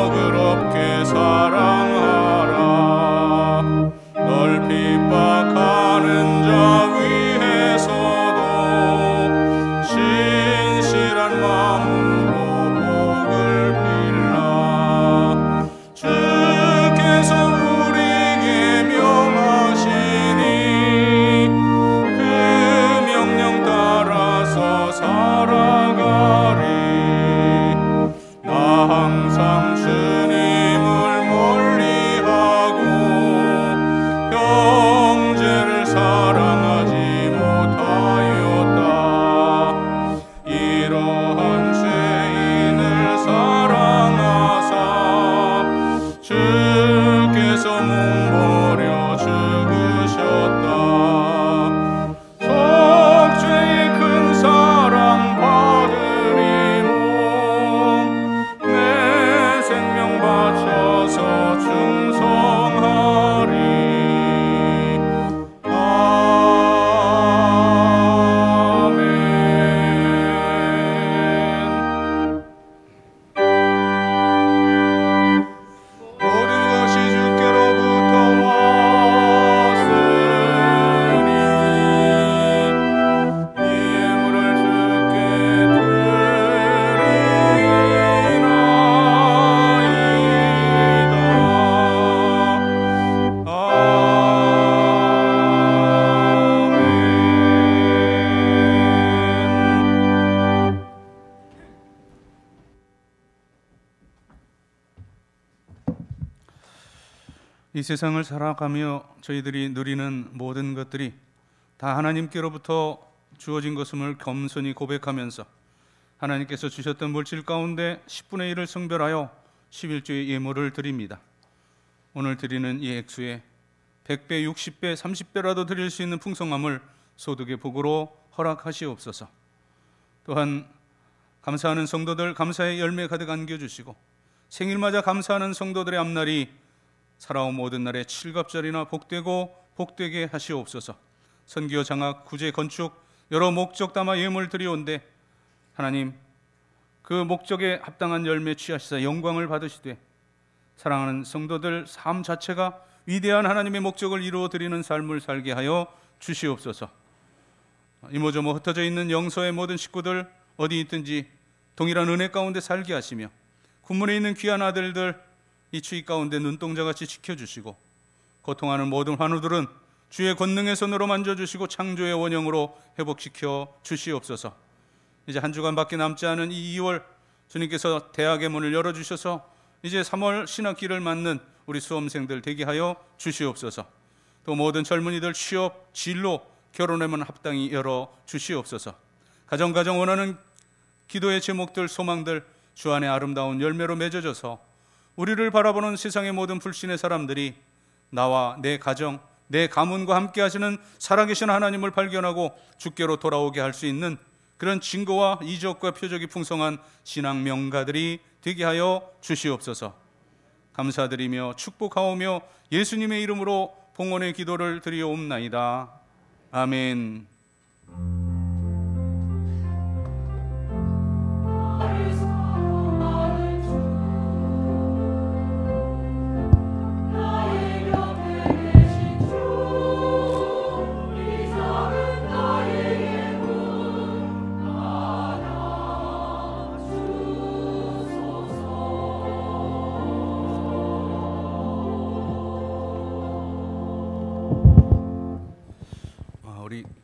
이 세상을 살아가며 저희들이 누리는 모든 것들이 다 하나님께로부터 주어진 것임을 겸손히 고백하면서 하나님께서 주셨던 물질 가운데 10분의 1을 성별하여 11조의 예물을 드립니다. 오늘 드리는 이 액수에 100배, 60배, 30배라도 드릴 수 있는 풍성함을 소득의 복으로 허락하시옵소서. 또한 감사하는 성도들 감사의 열매 가득 안겨주시고 생일맞아 감사하는 성도들의 앞날이 살아온 모든 날에 칠갑절이나 복되고 복되게 하시옵소서. 선교, 장학, 구제, 건축 여러 목적 담아 예물 드리온데 하나님 그 목적에 합당한 열매 취하시사 영광을 받으시되 사랑하는 성도들 삶 자체가 위대한 하나님의 목적을 이루어 드리는 삶을 살게 하여 주시옵소서. 이모저모 흩어져 있는 영서의 모든 식구들 어디 있든지 동일한 은혜 가운데 살게 하시며 군문에 있는 귀한 아들들 이 추위 가운데 눈동자같이 지켜주시고 고통하는 모든 환우들은 주의 권능의 손으로 만져주시고 창조의 원형으로 회복시켜 주시옵소서. 이제 한 주간밖에 남지 않은 이 2월 주님께서 대학의 문을 열어주셔서 이제 3월 신학기를 맞는 우리 수험생들 되게 하여 주시옵소서. 또 모든 젊은이들 취업, 진로, 결혼의 문 합당히 열어 주시옵소서. 가정 원하는 기도의 제목들, 소망들 주 안에 아름다운 열매로 맺어져서 우리를 바라보는 세상의 모든 불신의 사람들이 나와 내 가정, 내 가문과 함께 하시는 살아계신 하나님을 발견하고 주께로 돌아오게 할 수 있는 그런 증거와 이적과 표적이 풍성한 신앙 명가들이 되게 하여 주시옵소서. 감사드리며 축복하오며 예수님의 이름으로 봉헌의 기도를 드리옵나이다. 아멘.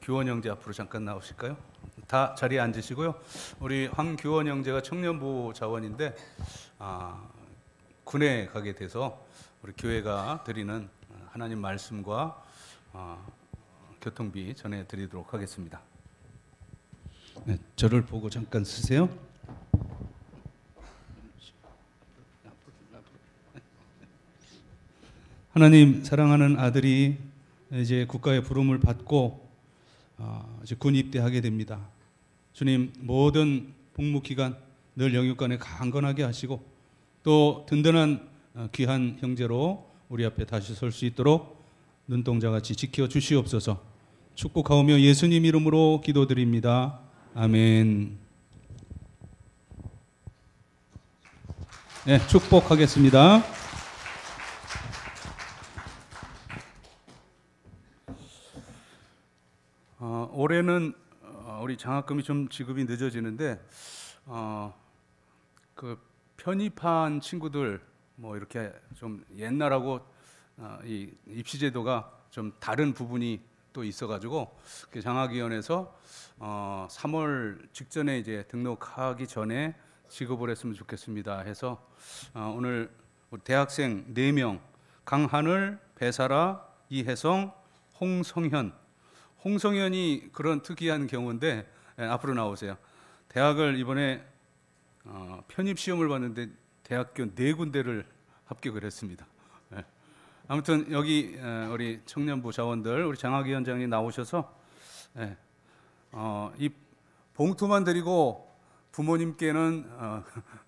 규원 형제 앞으로 잠깐 나오실까요? 다 자리에 앉으시고요. 우리 황규원 형제가 청년부 자원인데 군에 가게 돼서 우리 교회가 드리는 하나님 말씀과 교통비 전해드리도록 하겠습니다. 네, 저를 보고 잠깐 쓰세요. 하나님 사랑하는 아들이 이제 국가의 부름을 받고 이제 군 입대하게 됩니다. 주님 모든 복무 기간 늘 영육간에 강건하게 하시고 또 든든한 귀한 형제로 우리 앞에 다시 설 수 있도록 눈동자같이 지켜 주시옵소서. 축복하오며 예수님 이름으로 기도드립니다. 아멘. 네, 축복하겠습니다. 올해는 우리 장학금이 좀 지급이 늦어지는데 그 편입한 친구들 뭐 이렇게 좀 옛날하고 이 입시제도가 좀 다른 부분이 또 있어가지고 장학위원회에서 3월 직전에 이제 등록하기 전에 지급을 했으면 좋겠습니다 해서 오늘 우리 대학생 4명 강하늘, 배사라, 이혜성, 홍성현이 그런 특이한 경우인데 앞으로 나오세요. 대학을 이번에 편입 시험을 봤는데 대학교 4군데를 합격을 했습니다. 아무튼 여기 우리 청년부 자원들 우리 장학위원장이 나오셔서 이 봉투만 드리고 부모님께는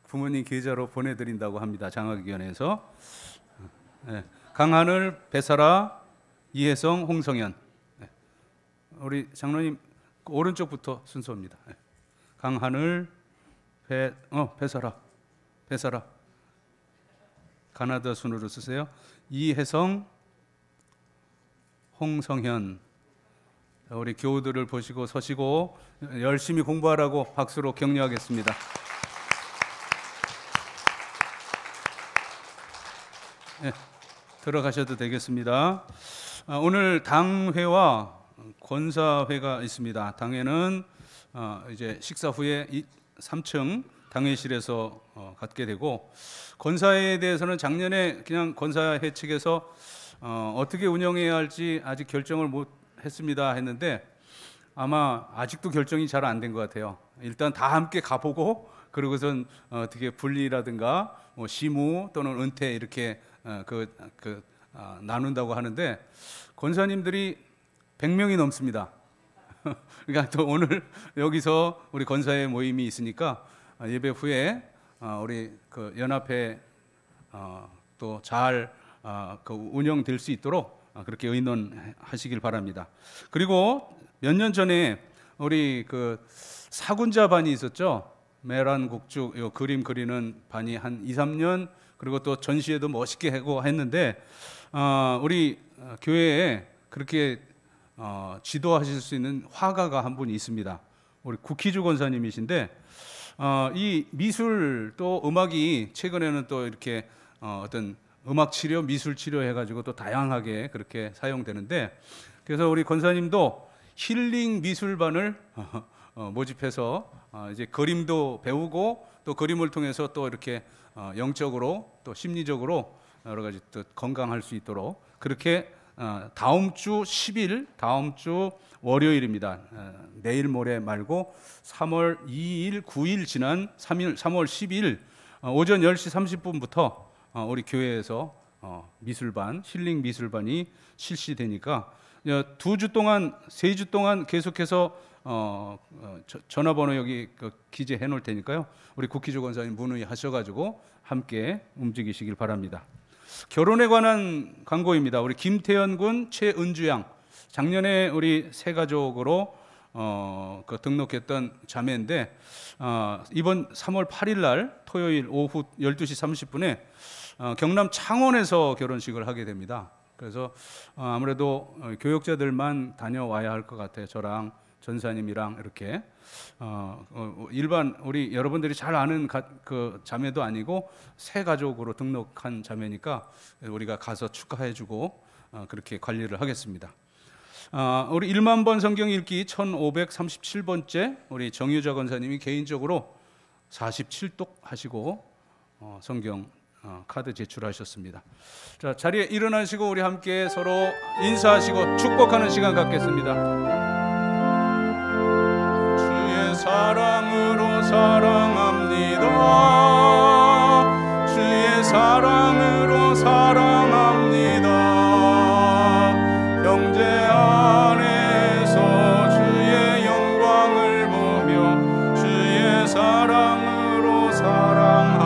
부모님 계좌로 보내드린다고 합니다. 장학위원회에서 강하늘, 배사라, 이혜성, 홍성현 우리 장로님 오른쪽부터 순서입니다. 강하늘, 배사라 가나다 순으로 쓰세요. 이혜성, 홍성현 우리 교우들을 보시고 서시고 열심히 공부하라고 박수로 격려하겠습니다. 네, 들어가셔도 되겠습니다. 오늘 당회와 권사회가 있습니다. 당회는 이제 식사 후에 3층 당회실에서 갖게 되고, 권사회에 대해서는 작년에 그냥 권사회 측에서 어떻게 운영해야 할지 아직 결정을 못 했습니다 했는데, 아마 아직도 결정이 잘 안 된 것 같아요. 일단 다 함께 가보고, 그러고선 어떻게 분리라든가 뭐 시무 또는 은퇴 이렇게 나눈다고 하는데, 권사님들이 100명이 넘습니다. 그러니까 또 오늘 여기서 우리 권사회 모임이 있으니까 예배 후에 우리 그 연합회 또 잘 운영될 수 있도록 그렇게 의논하시길 바랍니다. 그리고 몇 년 전에 우리 그 사군자 반이 있었죠. 메란 국죽 요 그림 그리는 반이 한 2, 3년, 그리고 또 전시회도 멋있게 하고 했는데, 우리 교회에 그렇게 지도하실 수 있는 화가가 한 분이 있습니다. 우리 국희주 권사님이신데, 이 미술 또 음악이 최근에는 또 이렇게 어떤 음악 치료, 미술 치료 해가지고 또 다양하게 그렇게 사용되는데, 그래서 우리 권사님도 힐링 미술반을 모집해서 이제 그림도 배우고, 또 그림을 통해서 또 이렇게 영적으로 또 심리적으로 여러 가지 또 건강할 수 있도록 그렇게 다음 주 10일, 다음 주 월요일입니다. 내일 모레 말고 3월 2일, 9일 지난 3월 10일 오전 10시 30분부터 우리 교회에서 미술반, 힐링 미술반이 실시되니까 2주 동안, 3주 동안 계속해서 전화번호 여기 기재해 놓을 테니까요. 우리 국희주 권사님 문의하셔가지고 함께 움직이시길 바랍니다. 결혼에 관한 광고입니다. 우리 김태현 군, 최은주 양, 작년에 우리 새 가족으로 등록했던 자매인데, 이번 3월 8일 날 토요일 오후 12시 30분에 경남 창원에서 결혼식을 하게 됩니다. 그래서 아무래도 교역자들만 다녀와야 할 것 같아요. 저랑 전사님이랑 이렇게 일반 우리 여러분들이 잘 아는 그 자매도 아니고 새 가족으로 등록한 자매니까 우리가 가서 축하해주고 그렇게 관리를 하겠습니다. 우리 1만 번 성경 읽기 1537번째 우리 정유자 권사님이 개인적으로 47독 하시고 성경 카드 제출하셨습니다. 자, 자리에 일어나시고 우리 함께 서로 인사하시고 축복하는 시간 갖겠습니다. 주의 사랑으로 사랑합니다. 주의 사랑으로 사랑합니다. 형제 안에서 주의 영광을 보며 주의 사랑으로 사랑합니다.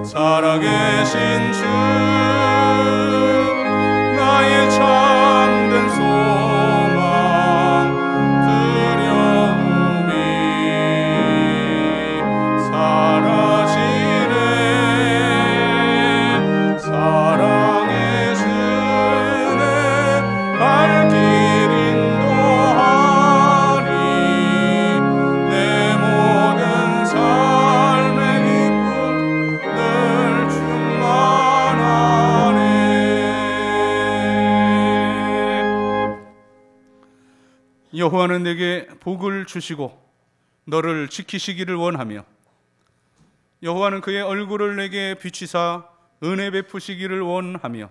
살아계신 주 나의 참된 소망 두려움이 사라지네. 사랑의 주내 발길 인도하니 내 모든 삶의 기쁨 늘 충만하네. 여호와는 내게 복을 주시고 너를 지키시기를 원하며 여호와는 그의 얼굴을 내게 비추사 은혜 베푸시기를 원하며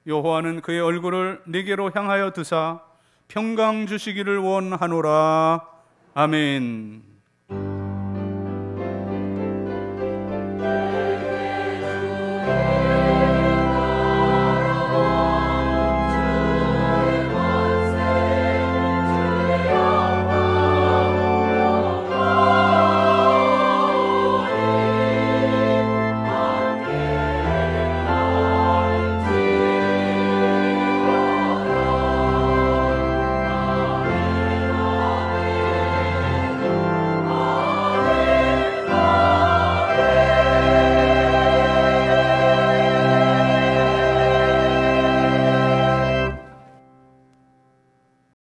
여호와는 그의 얼굴을 내게로 향하여 드사 평강 주시기를 원하노라. 아멘.